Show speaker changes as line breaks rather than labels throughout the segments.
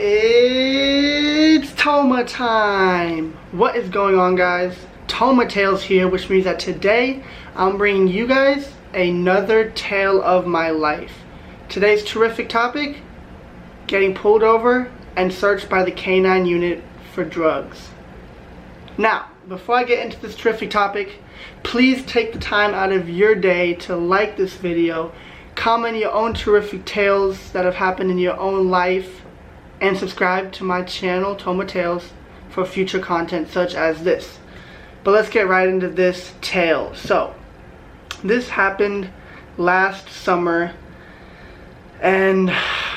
It's Toma time! What is going on, guys? Toma Tales here, which means that today I'm bringing you guys another tale of my life. Today's terrific topic: getting pulled over and searched by the K-9 unit for drugs. Now, before I get into this terrific topic, please take the time out of your day to like this video, comment your own terrific tales that have happened in your own life, and subscribe to my channel, Toma Tales, for future content such as this. But let's get right into this tale. So, this happened last summer. And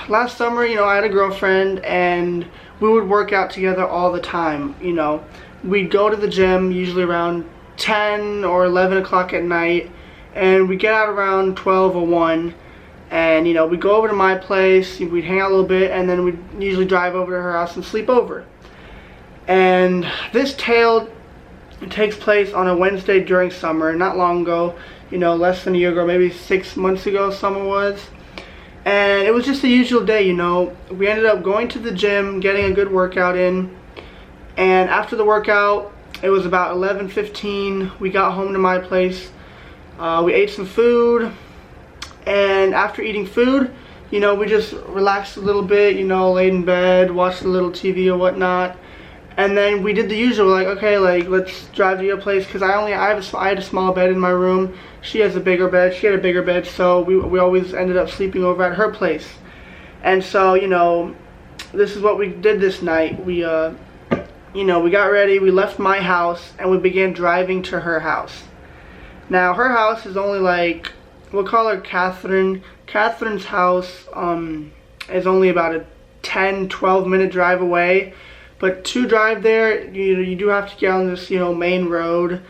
last summer, I had a girlfriend and we would work out together all the time. We'd go to the gym usually around 10 or 11 o'clock at night, and we get out around 12 or 1. And we'd go over to my place, we'd hang out a little bit, and then we'd usually drive over to her house and sleep over. And this tale takes place on a Wednesday during summer, not long ago, less than a year ago, maybe 6 months ago summer was. And it was just the usual day, we ended up going to the gym, getting a good workout in, and after the workout, it was about 11:15, we got home to my place, we ate some food. And after eating food, we just relaxed a little bit, laid in bed, watched a little TV or whatnot. And then we did the usual, okay, let's drive to your place, because I had a small bed in my room. She had a bigger bed, so we always ended up sleeping over at her place. And so, this is what we did this night. We got ready, we left my house, and we began driving to her house. Now, her house is only we'll call her Catherine. Catherine's house is only about a 10-12 minute drive away. But to drive there, you do have to get on this, main road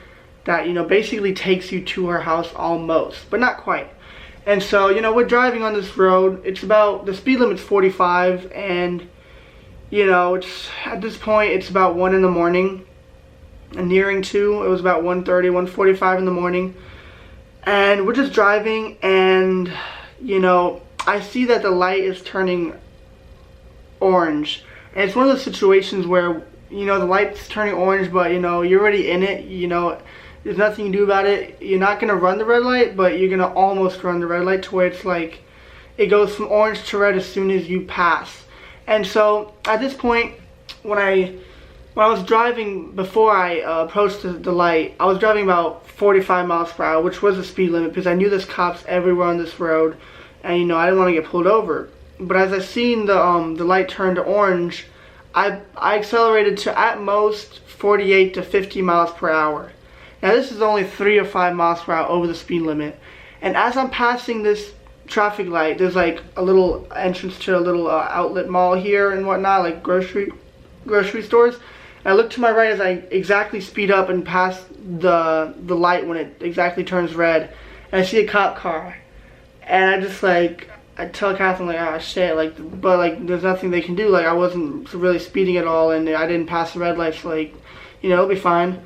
that, basically takes you to her house almost, but not quite. And so, we're driving on this road. The speed limit's 45, and, at this point, it's about 1 in the morning, and nearing 2. It was about 1:30, 1:45 in the morning. And we're just driving, and I see that the light is turning orange. And it's one of those situations where the light's turning orange, but you're already in it. There's nothing you can do about it. You're not gonna run the red light, but you're gonna almost run the red light, to where it's it goes from orange to red as soon as you pass. And so at this point, when I was driving, before I approached the light, I was driving about 45 miles per hour, which was the speed limit, because I knew there's cops everywhere on this road, and I didn't want to get pulled over. But as I seen the light turn to orange, I accelerated to at most 48 to 50 miles per hour. Now this is only 3 or 5 miles per hour over the speed limit. And as I'm passing this traffic light, there's a little entrance to a little outlet mall here and whatnot, grocery stores. I look to my right as I exactly speed up and pass the light when it exactly turns red, and I see a cop car, and I just I tell Catherine oh shit, but there's nothing they can do. I wasn't really speeding at all, and I didn't pass the red light, so it'll be fine.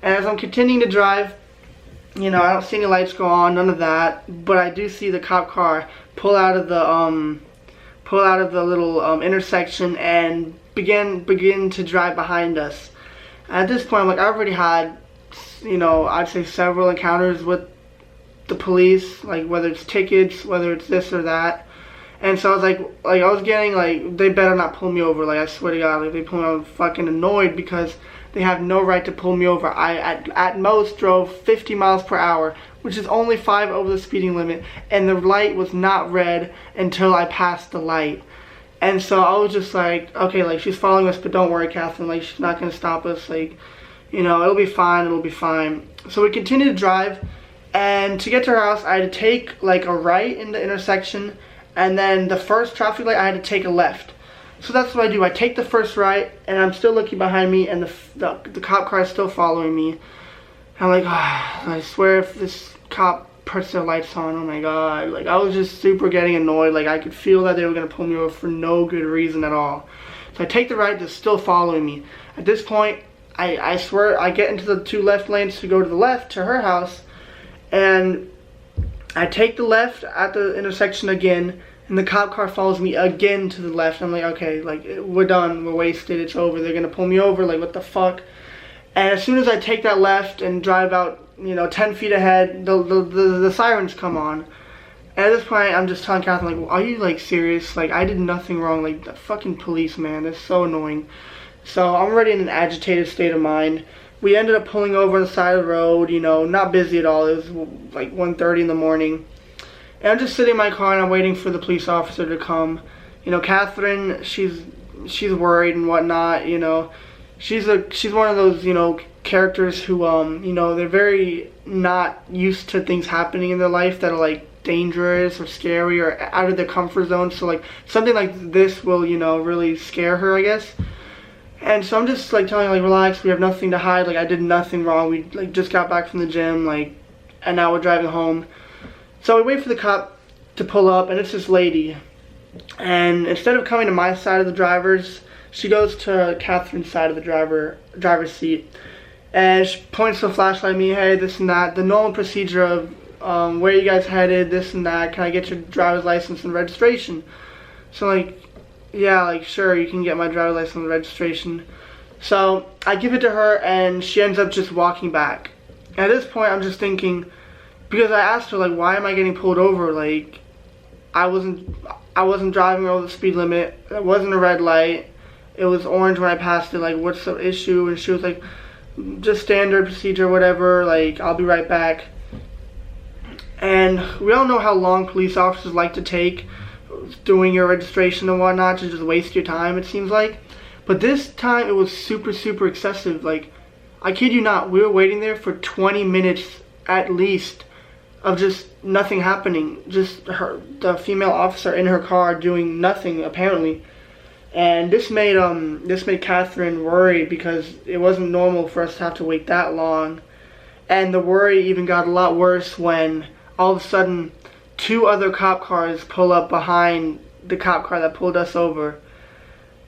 And as I'm continuing to drive, I don't see any lights go on, none of that, but I do see the cop car pull out of the little intersection and begin to drive behind us. At this point, I've already had, I'd say several encounters with the police, whether it's tickets, whether it's this or that. And so I was I was getting they better not pull me over. I swear to God, they pull me over, I'm fucking annoyed, because they have no right to pull me over. I at most drove 50 miles per hour, which is only 5 over the speeding limit, and the light was not red until I passed the light. And so I was just okay, she's following us, but don't worry, Catherine, she's not going to stop us, it'll be fine. So we continued to drive, and to get to her house, I had to take, a right in the intersection, and then the first traffic light, I had to take a left. So that's what I do. I take the first right, and I'm still looking behind me, and the cop car is still following me. I'm I swear if this cop puts their lights on, oh my God, I was just super getting annoyed. I could feel that they were going to pull me over for no good reason at all. So I take the right, they're still following me. At this point, I swear, I get into the 2 left lanes to go to the left to her house, and I take the left at the intersection again, And the cop car follows me again to the left. I'm like, okay, like, we're done, we're wasted, it's over, they're gonna pull me over, like, what the fuck? And as soon as I take that left and drive out, you know, 10 feet ahead, the sirens come on. And at this point, I'm just telling Catherine, like, are you, like, serious? Like, I did nothing wrong. Like, the fucking police, man, they're so annoying. So I'm already in an agitated state of mind. We ended up pulling over on the side of the road, you know, not busy at all. It was like 1:30 in the morning. And I'm just sitting in my car and I'm waiting for the police officer to come. You know, Catherine, she's worried and whatnot, you know. She's one of those, you know, characters who, you know, they're very not used to things happening in their life that are, like, dangerous or scary or out of their comfort zone. So, like, something like this will, you know, really scare her, I guess. And so I'm just, like, telling her, like, relax, we have nothing to hide, like, I did nothing wrong, we, like, just got back from the gym, like, and now we're driving home. So we wait for the cop to pull up, and it's this lady. And instead of coming to my side of the driver's, she goes to Catherine's side of the driver's seat. And she points the flashlight at me, hey, this and that, the normal procedure of where you guys headed, this and that, can I get your driver's license and registration? So, like, yeah, like, sure, you can get my driver's license and registration. So I give it to her, and she ends up just walking back. And at this point, I'm just thinking, because I asked her, like, why am I getting pulled over? Like, I wasn't driving over the speed limit. It wasn't a red light. It was orange when I passed it. Like, what's the issue? And she was like, just standard procedure, whatever. Like, I'll be right back. And we all know how long police officers like to take doing your registration and whatnot to just waste your time, it seems like. But this time it was super excessive. Like, I kid you not, we were waiting there for 20 minutes at least of just nothing happening. Just the female officer in her car doing nothing apparently. And this made Catherine worried because it wasn't normal for us to have to wait that long. And the worry even got a lot worse when all of a sudden 2 other cop cars pull up behind the cop car that pulled us over.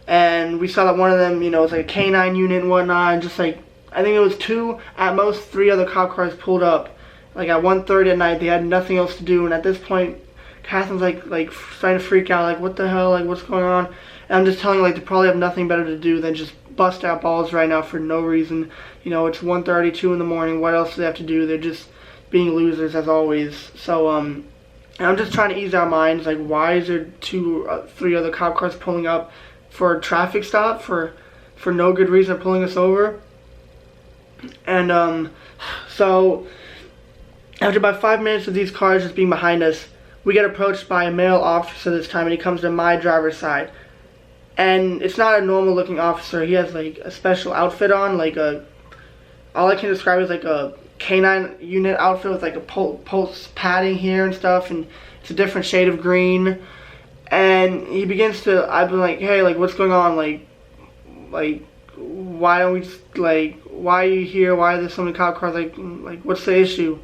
And we saw that one of them, you know, was like a K-9 unit and whatnot, and just like, I think it was 2, at most 3 other cop cars pulled up. Like at 1:30 at night, they had nothing else to do, and at this point, Catherine's like starting to freak out, like, what the hell, like, what's going on? And I'm just telling her, like, they probably have nothing better to do than just bust out balls right now for no reason. You know, it's 1:30, 2 in the morning, what else do they have to do? They're just being losers as always. So, and I'm just trying to ease our minds, like, why is there 3 other cop cars pulling up for a traffic stop for no good reason, pulling us over? And so after about 5 minutes of these cars just being behind us, we get approached by a male officer this time, and he comes to my driver's side. And it's not a normal looking officer. He has like a special outfit on, like all I can describe is like a K-9 unit outfit with like a pulse padding here and stuff, and it's a different shade of green. And he begins to, I've been like, hey, like, what's going on? Like, why don't we just, like, why are you here? Why are there so many cop cars? Like, what's the issue?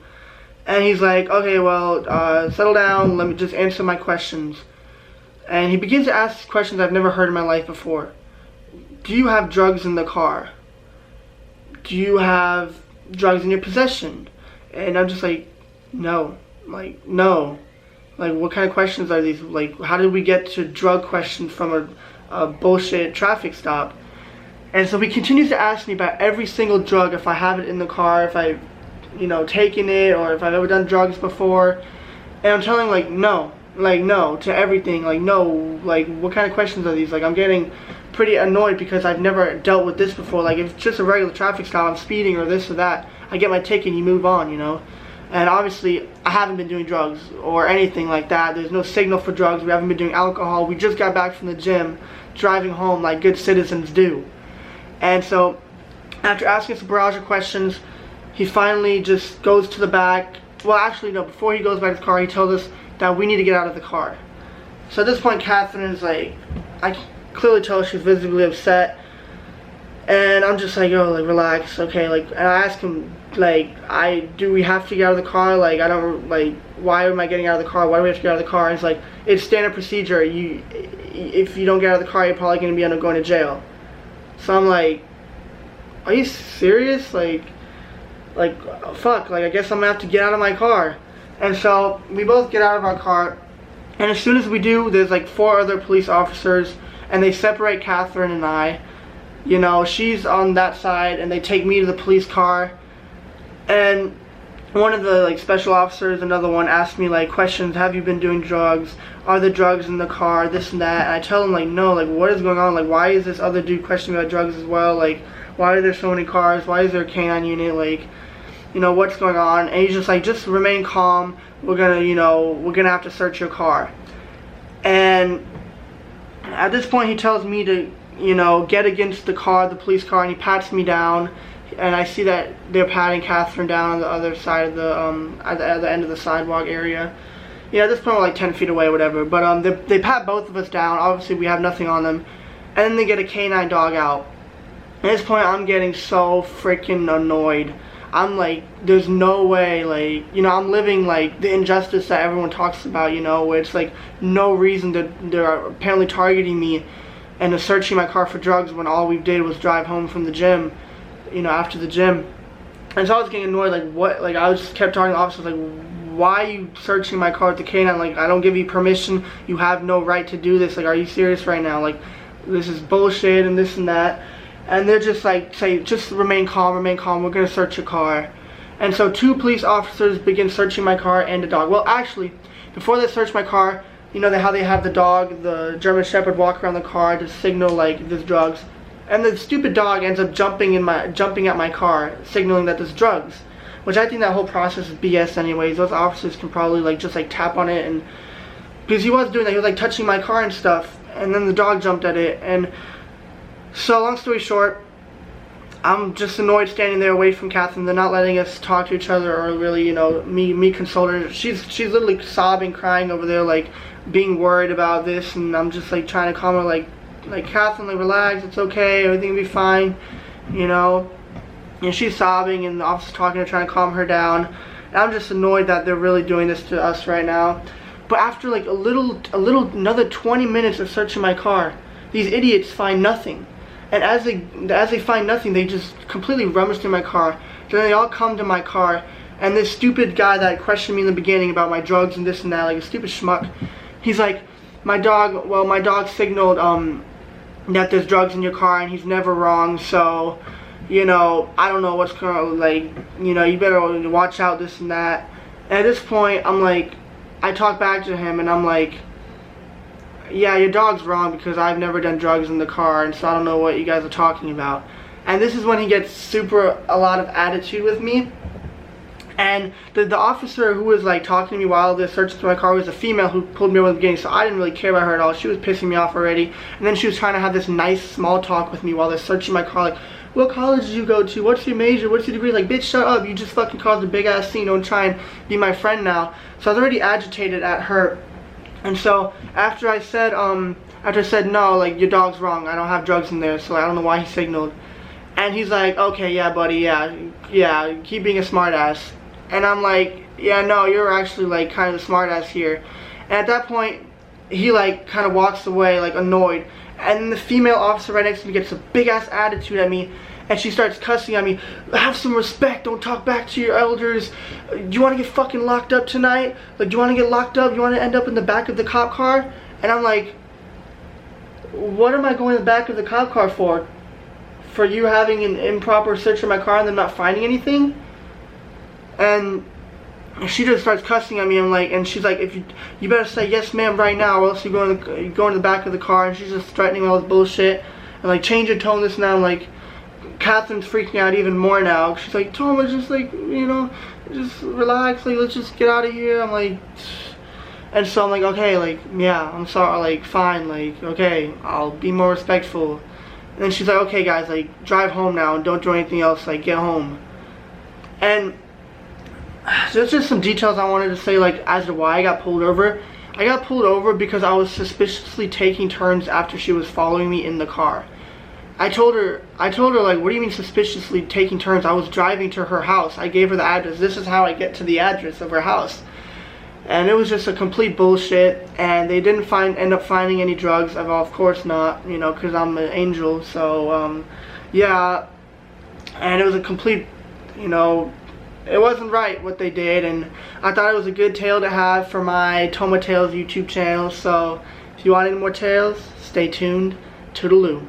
And he's like, okay, well, settle down. Let me just answer my questions. And he begins to ask questions I've never heard in my life before. Do you have drugs in the car? Do you have drugs in your possession? And I'm just like, no. Like, no. Like, what kind of questions are these? Like, how did we get to drug questions from a bullshit traffic stop? And so he continues to ask me about every single drug, if I have it in the car, if I've, you know, taken it, or if I've ever done drugs before. And I'm telling him, like, no. Like, no to everything. Like, no. Like, what kind of questions are these? Like, I'm getting pretty annoyed because I've never dealt with this before. Like, if it's just a regular traffic stop, I'm speeding or this or that, I get my ticket and you move on, you know. And obviously, I haven't been doing drugs or anything like that. There's no signal for drugs. We haven't been doing alcohol. We just got back from the gym, driving home like good citizens do. And so, after asking some barrage of questions, he finally just goes to the back. Well, actually, no, before he goes back to the car, he tells us that we need to get out of the car. So at this point, Catherine is like, I clearly tell she's visibly upset. And I'm just like, oh, like, relax, okay, like, and I ask him, like, do we have to get out of the car? Like, I don't, like, why am I getting out of the car? Why do we have to get out of the car? And he's like, it's standard procedure. If you don't get out of the car, you're probably going to end up going to jail. So I'm like, are you serious? Like, fuck, like, I guess I'm going to have to get out of my car. And so we both get out of our car, And as soon as we do, there's like 4 other police officers, and they separate Catherine and I. You know, she's on that side, and they take me to the police car. And one of the like special officers, another one, asked me like questions. Have you been doing drugs? Are the drugs in the car? This and that. And I tell him like, no, like what is going on? Like why is this other dude questioning about drugs as well? Like why are there so many cars? Why is there a K-9 unit? Like, you know, what's going on? And he's just like, just remain calm. We're gonna have to search your car. And at this point he tells me to, you know, get against the car, the police car, and he pats me down. And I see that they're patting Catherine down on the other side of the, at the end of the sidewalk area. Yeah, at this point we're like 10 feet away or whatever. But they pat both of us down. Obviously we have nothing on them. And then they get a K-9 dog out. At this point I'm getting so freaking annoyed. I'm like, there's no way, like, you know, I'm living like the injustice that everyone talks about, you know, where it's like no reason that they're apparently targeting me and searching my car for drugs when all we did was drive home from the gym, you know, after the gym. And so I was getting annoyed, like, what, like, I just kept talking to the officers, like, why are you searching my car with the K-9? Like, I don't give you permission, you have no right to do this, like, are you serious right now? Like, this is bullshit and this and that. And they're just like, say, just remain calm, we're gonna search your car. And so 2 police officers begin searching my car and the dog. Well, actually, before they search my car, you know how they have the dog, the German Shepherd, walk around the car to signal like there's drugs. And the stupid dog ends up jumping at my car, signaling that there's drugs. Which I think that whole process is BS anyways. Those officers can probably like just like tap on it, and because he was doing that, he was like touching my car and stuff, and then the dog jumped at it. And so long story short, I'm just annoyed standing there away from Catherine. They're not letting us talk to each other or really, you know, me console her. She's literally sobbing, crying over there, like being worried about this, and I'm just like trying to calm her, like Catherine, like relax, it's okay, everything will be fine, you know. And she's sobbing, and the officer's talking to her, trying to calm her down. And I'm just annoyed that they're really doing this to us right now. But after like another 20 minutes of searching my car, these idiots find nothing. And as they find nothing, they just completely rummage through my car. Then they all come to my car, and this stupid guy that questioned me in the beginning about my drugs and this and that, like a stupid schmuck, he's like, my dog signaled that there's drugs in your car, and he's never wrong, so, you know, I don't know what's going on, like, you know, you better watch out, this and that. And at this point, I'm like, I talk back to him, and I'm like, yeah, your dog's wrong because I've never done drugs in the car, and so I don't know what you guys are talking about. And this is when he gets a lot of attitude with me. And the officer who was like talking to me while they're searching through my car was a female who pulled me over in the beginning, so I didn't really care about her at all. She was pissing me off already. And then she was trying to have this nice small talk with me while they're searching my car, like, what college did you go to? What's your major? What's your degree? Like, bitch, shut up. You just fucking caused a big ass scene. Don't try and be my friend now. So I was already agitated at her. And so after I said no, like, your dog's wrong, I don't have drugs in there, so I don't know why he signaled. And he's like, okay, yeah, buddy, yeah, keep being a smart ass. And I'm like, yeah, no, you're actually like kind of the smart ass here. And at that point, he like kind of walks away, like annoyed. And the female officer right next to me gets a big ass attitude at me, and she starts cussing at me. Have some respect, don't talk back to your elders. Do you want to get fucking locked up tonight? Like, do you want to get locked up? You want to end up in the back of the cop car? And I'm like, what am I going in the back of the cop car for? For you having an improper search of my car and them not finding anything? And she just starts cussing at me. I'm like, and she's like, if you better say yes ma'am right now, or else you go in the back of the car. And she's just threatening all this bullshit, and like, change your tone, this and that. I'm like, Catherine's freaking out even more now. She's like, Thomas, just like, you know, just relax, like, let's just get out of here. I'm like, and so I'm like, okay, like, yeah, I'm sorry, like, fine, like, okay, I'll be more respectful. And then she's like, okay guys, like, drive home now and don't do anything else, like, get home. And there's just some details I wanted to say, like, as to why I got pulled over. I got pulled over because I was suspiciously taking turns after she was following me in the car. I told her, like, what do you mean suspiciously taking turns? I was driving to her house. I gave her the address. This is how I get to the address of her house. And it was just a complete bullshit, and they didn't end up finding any drugs. Of course not, you know, because I'm an angel. So, yeah, and it was a complete, you know, it wasn't right what they did, and I thought it was a good tale to have for my Toma Tales YouTube channel. So if you want any more tales, stay tuned. Toodaloo.